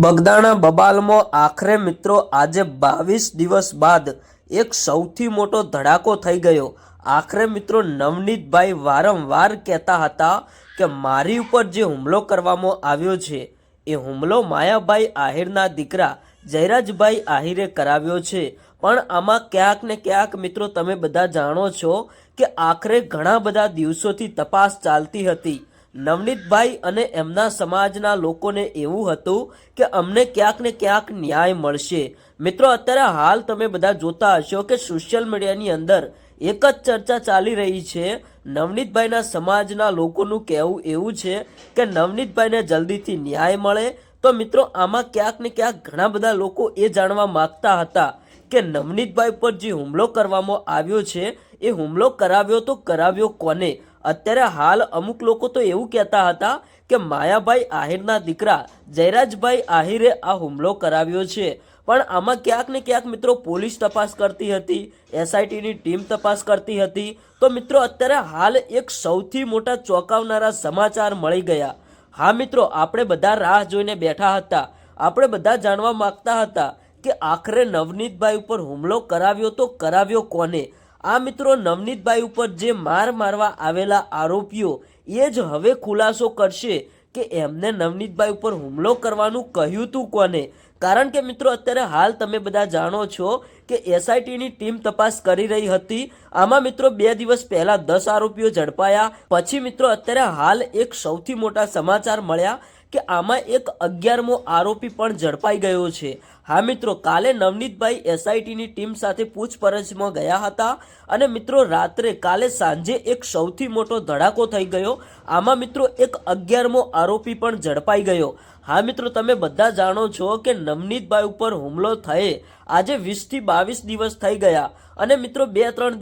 બગદાણા બબાલમાં આખરે મિત્રો આજે 22 દિવસ બાદ એક સૌથી મોટો ધડાકો થઈ ગયો। આખરે મિત્રો નવનીતભાઈ વારંવાર કહેતા હતા કે મારી ઉપર જે હુમલો કરવામાં આવ્યો છે એ હુમલો માયાભાઈ આહિરના દીકરા જયરાજભાઈ આહિરે કરાવ્યો છે। પણ આમાં ક્યાંક ને ક્યાંક મિત્રો તમે બધા જાણો છો કે આખરે ઘણા બધા દિવસોથી તપાસ ચાલતી હતી। નવનીતભાઈ અને એમના સમાજના લોકોને એવું હતું કે અમને ક્યાંક ને ક્યાંક ન્યાય મળશે। મિત્રો અત્યારે હાલ તમે બધા જોતા હશો કે સોશિયલ મીડિયાની અંદર એક જ ચર્ચા ચાલી રહી છે। નવનીતભાઈના સમાજના લોકોનું કહેવું એવું છે કે નવનીતભાઈને જલ્દીથી ન્યાય મળે। તો મિત્રો આમાં ક્યાંક ને ક્યાંક ઘણા બધા લોકો એ જાણવા માંગતા હતા કે નવનીતભાઈ પર જે હુમલો કરવામાં આવ્યો છે એ હુમલો કરાવ્યો તો કરાવ્યો કોને। અત્યારે હાલ અમુક લોકો તો એવું કહેતા હતા કે માયાભાઈ આહિરના દીકરા જયરાજભાઈ આહિરે આ હુમલો કરાવ્યો છે। પણ આમાં ક્યાંક ને ક્યાંક મિત્રો પોલીસ તપાસ કરતી હતી, એસઆઈટીની ટીમ તપાસ કરતી હતી। તો મિત્રો અત્યારે હાલ એક સૌથી મોટા ચોંકાવનારા સમાચાર મળી ગયા। હા મિત્રો, આપણે બધા રાહ જોઈને બેઠા હતા, આપણે બધા જાણવા માંગતા હતા કે આખરે નવનીતભાઈ ઉપર હુમલો કરાવ્યો તો કરાવ્યો કોને। આ મિત્રો નવનીતભાઈ ઉપર જે મારવા આવેલા આરોપીઓ એ જ હવે ખુલાસો કરશે કે એમને નવનીતભાઈ ઉપર હુમલો કરવાનું કહ્યું તું કોને। કારણ કે મિત્રો અત્યારે હાલ તમે બધા જાણો છો કે એસઆઈટીની ટીમ તપાસ કરી રહી હતી। આમાં મિત્રો 2 દિવસ પહેલા 10 આરોપીઓ ઝડપાયા। પછી મિત્રો અત્યારે હાલ એક સૌથી મોટા સમાચાર મળ્યા કે આમાં એક 11મો આરોપી પણ ઝડપાઈ ગયો છે। હા મિત્રો, કાલે નવનીતભાઈ એસઆઈટીની ટીમ સાથે પૂછપરછમાં ગયા હતા અને મિત્રો રાત્રે કાલે સાંજે એક સૌથી મોટો ધડાકો થઈ ગયો। આમાં મિત્રો એક 11મો આરોપી પણ ઝડપાઈ ગયો। હા મિત્રો, તમે બધા જાણો છો કે નવનીતભાઈ ઉપર હુમલો થયે આજે 20 થી 22 દિવસ થઈ ગયા અને મિત્રો 2-3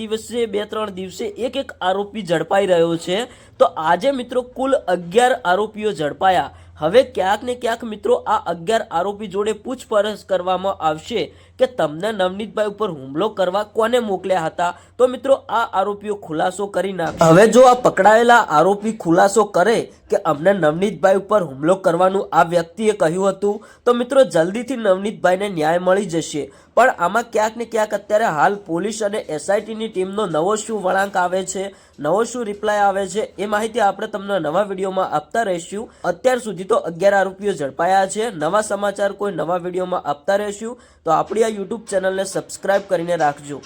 દિવસે એક આરોપી ઝડપાઈ રહ્યો છે। તો આજે મિત્રો કુલ 11 આરોપીઓ ઝડપાયા। હવે ક્યાંક ને ક્યાંક મિત્રો આ 11 આરોપી જોડે પૂછપરછ કરવામાં આવશે કે તમને નવનીતભાઈ ઉપર હુમલો કરવા કોને મોકલ્યા હતા। તો મિત્રો આ આરોપીઓ ખુલાસો કરી નાખશે। હવે જો આ પકડાયેલા આરોપી ખુલાસો કરે કે અમને નવનીતભાઈ ઉપર હુમલો કરવાનું આ વ્યક્તિએ કહ્યું હતું તો મિત્રો જલ્દીથી નવનીતભાઈને ન્યાય મળી જશે। પણ આમાં ક્યાંક ને ક્યાંક અત્યારે હાલ પોલીસ અને એસઆઈટીની ટીમનો નવો શું વળાંક આવે છે, નવો શું રિપ્લાય આવે છે, એ માહિતી આપણે તમને નવા વિડીયોમાં આપતા રહીશું। અત્યાર સુધી તો 11 આરોપીઓ ઝડપાયા છે। નવા સમાચાર કોઈ નવા વિડીયોમાં આપતા રહીશું, તો આપણી આ યુટ્યુબ ચેનલને સબસ્ક્રાઇબ કરીને રાખજો।